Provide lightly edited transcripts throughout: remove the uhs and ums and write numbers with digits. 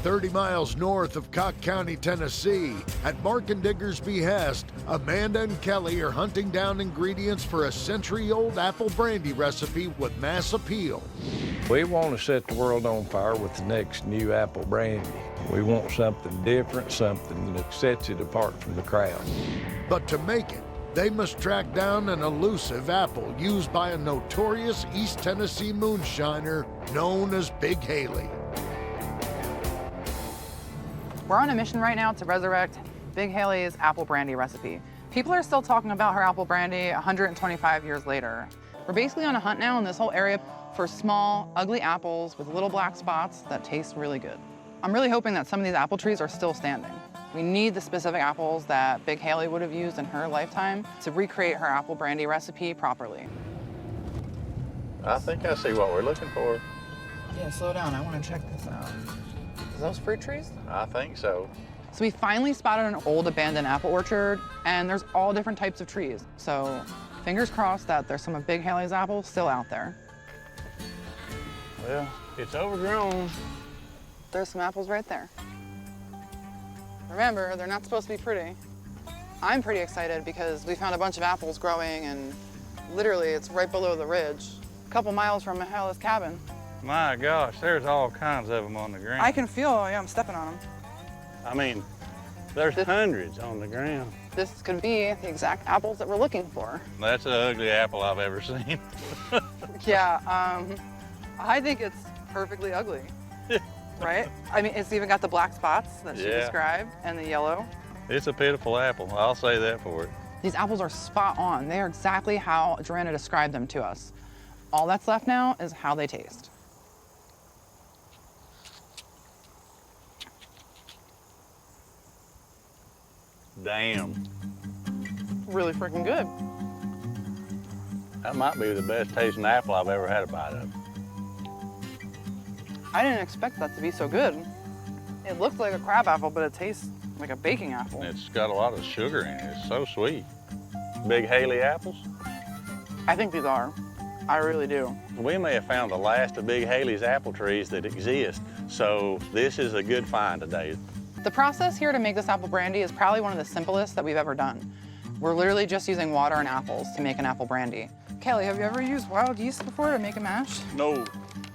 30 miles north of Cocke County, Tennessee. At Mark and Digger's behest, Amanda and Kelly are hunting down ingredients for a century-old apple brandy recipe with mass appeal. We want to set the world on fire with the next new apple brandy. We want something different, something that sets it apart from the crowd. But to make it, they must track down an elusive apple used by a notorious East Tennessee moonshiner known as Big Haley. We're on a mission right now to resurrect Big Haley's apple brandy recipe. People are still talking about her apple brandy 125 years later. We're basically on a hunt now in this whole area for small, ugly apples with little black spots that taste really good. I'm really hoping that some of these apple trees are still standing. We need the specific apples that Big Haley would have used in her lifetime to recreate her apple brandy recipe properly. I think I see what we're looking for. Yeah, slow down, I want to check this out. Is those fruit trees? I think so. So we finally spotted an old abandoned apple orchard, and there's all different types of trees. So fingers crossed that there's some of Big Haley's apples still out there. Well, it's overgrown. There's some apples right there. Remember, they're not supposed to be pretty. I'm pretty excited because we found a bunch of apples growing, and literally it's right below the ridge, a couple miles from Mahala's cabin. My gosh, there's all kinds of them on the ground. I can feel, yeah, I'm stepping on them. I mean, there's hundreds on the ground. This could be the exact apples that we're looking for. That's an ugly apple I've ever seen. Yeah, I think it's perfectly ugly, right? I mean, it's even got the black spots that she described and the yellow. It's a pitiful apple, I'll say that for it. These apples are spot on. They are exactly how Joanna described them to us. All that's left now is how they taste. Damn. Really freaking good. That might be the best tasting apple I've ever had a bite of. I didn't expect that to be so good. It looked like a crab apple, but it tastes like a baking apple. It's got a lot of sugar in it. It's so sweet. Big Haley apples? I think these are. I really do. We may have found the last of Big Haley's apple trees that exist, so this is a good find today. The process here to make this apple brandy is probably one of the simplest that we've ever done. We're literally just using water and apples to make an apple brandy. Kelly, have you ever used wild yeast before to make a mash? No.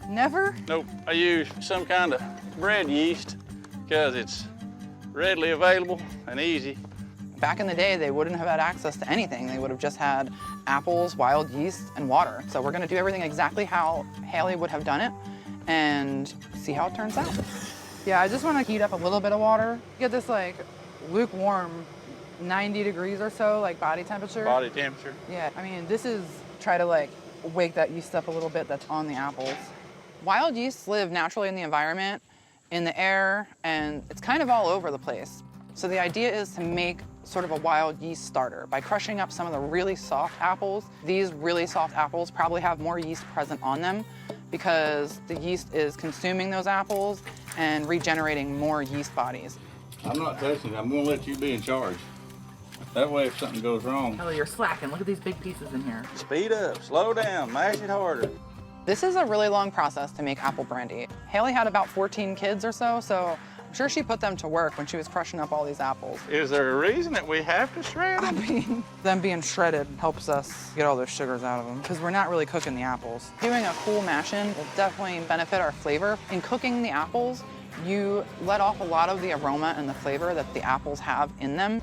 Never? Nope. I use some kind of bread yeast because it's readily available and easy. Back in the day, they wouldn't have had access to anything. They would have just had apples, wild yeast, and water. So we're gonna do everything exactly how Haley would have done it and see how it turns out. Yeah, I just wanna heat up a little bit of water. Get this like lukewarm 90 degrees or so, like body temperature. Body temperature? Yeah, I mean, this is try to like wake that yeast up a little bit that's on the apples. Wild yeasts live naturally in the environment, in the air, and it's kind of all over the place. So the idea is to make sort of a wild yeast starter by crushing up some of the really soft apples. These really soft apples probably have more yeast present on them because the yeast is consuming those apples and regenerating more yeast bodies. I'm not touching it. I'm gonna let you be in charge. That way if something goes wrong. Oh, you're slacking. Look at these big pieces in here. Speed up, slow down, mash it harder. This is a really long process to make apple brandy. Haley had about 14 kids or so, so I'm sure she put them to work when she was crushing up all these apples. Is there a reason that we have to shred them? I mean, them being shredded helps us get all those sugars out of them because we're not really cooking the apples. Doing a cool mash-in will definitely benefit our flavor. In cooking the apples, you let off a lot of the aroma and the flavor that the apples have in them.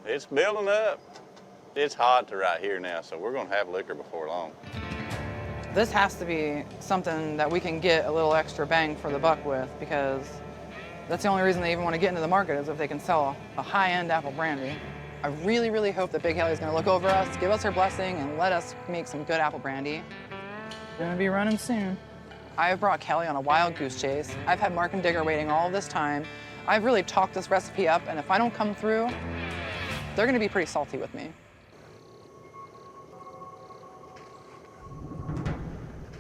It's building up. It's hot to right here now, so we're gonna have liquor before long. This has to be something that we can get a little extra bang for the buck with because that's the only reason they even want to get into the market is if they can sell a high-end apple brandy. I really, really hope that Big Haley's gonna look over us, give us her blessing, and let us make some good apple brandy. Gonna be running soon. I've brought Kelly on a wild goose chase. I've had Mark and Digger waiting all this time. I've really talked this recipe up, and if I don't come through, they're gonna be pretty salty with me.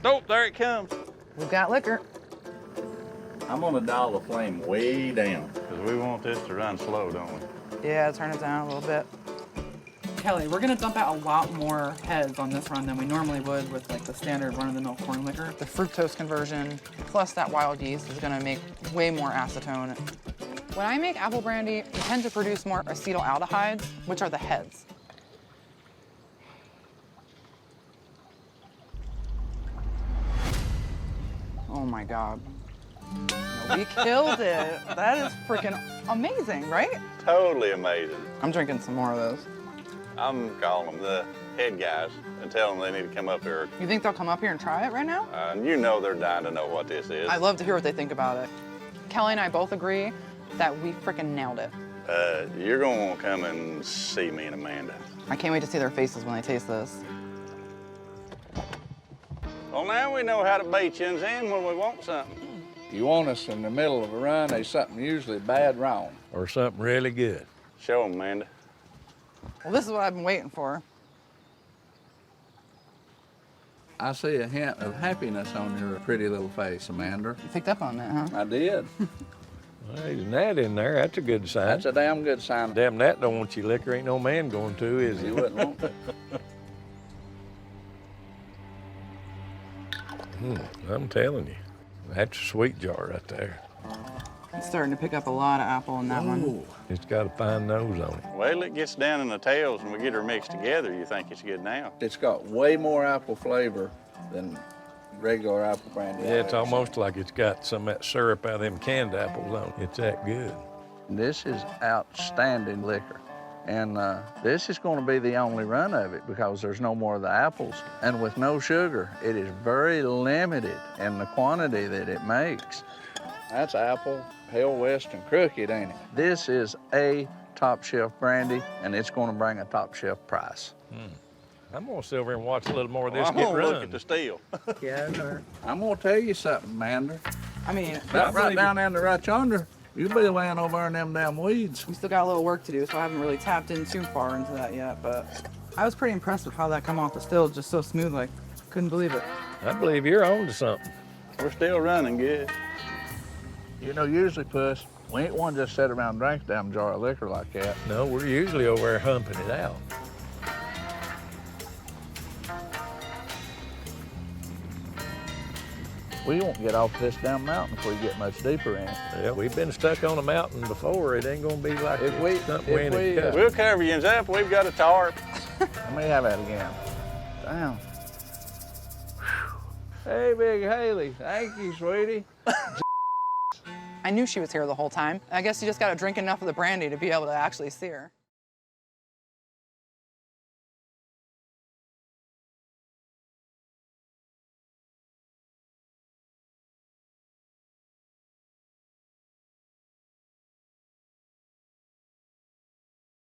Nope, there it comes. We've got liquor. I'm gonna dial the flame way down because we want this to run slow, don't we? Yeah, turn it down a little bit. Kelly, we're gonna dump out a lot more heads on this run than we normally would with like the standard run-of-the-mill corn liquor. The fructose conversion plus that wild yeast is gonna make way more acetone. When I make apple brandy, we tend to produce more acetaldehydes, which are the heads. Oh my God. We killed it. That is freaking amazing, right? Totally amazing. I'm drinking some more of those. I'm calling them the head guys and telling them they need to come up here. You think they'll come up here and try it right now? You know they're dying to know what this is. I'd love to hear what they think about it. Kelly and I both agree that we freaking nailed it. You're gonna want to come and see me and Amanda. I can't wait to see their faces when they taste this. Well, now we know how to bait yins in when we want something. You want us in the middle of a run, there's something usually bad wrong. Or something really good. Show them, Amanda. Well, this is what I've been waiting for. I see a hint of happiness on your pretty little face, Amanda. You picked up on that, huh? I did. Well, there's an gnat in there. That's a good sign. That's a damn good sign. Damn gnat don't want you liquor. Ain't no man going to, is he? You wouldn't want to. I'm telling you. That's a sweet jar right there. It's starting to pick up a lot of apple in that one. It's got a fine nose on it. Well, it gets down in the tails and we get her mixed together. You think it's good now? It's got way more apple flavor than regular apple brandy. Yeah, it's almost like it's got some of that syrup out of them canned apples on it. It's that good. This is outstanding liquor. And this is going to be the only run of it because there's no more of the apples. And with no sugar, it is very limited in the quantity that it makes. That's apple, Hell West, and Crooked, ain't it? This is a top shelf brandy, and it's going to bring a top shelf price. I'm gonna sit over and watch a little more of this I'm get gonna run. look at the steel. Yeah, sir. I'm going to tell you something, Amanda. I mean, That right down in the right yonder, you'll be laying over in them damn weeds. we still got a little work to do, so I haven't really tapped in too far into that yet, but I was pretty impressed with how that come off the still just so smooth, like, couldn't believe it. I believe you're on to something. We're still running good. You know, usually, Puss, we ain't one just sit around and drink a damn jar of liquor like that. No, we're usually over there humping it out. We won't get off this damn mountain if we get much deeper in. Yeah, we've been stuck on a mountain before. It ain't gonna be like something we ain't cut. We'll cover yins up. We've got a tarp. Let me have that again. Damn. Hey, Big Haley. Thank you, sweetie. I knew she was here the whole time. I guess you just gotta drink enough of the brandy to be able to actually see her.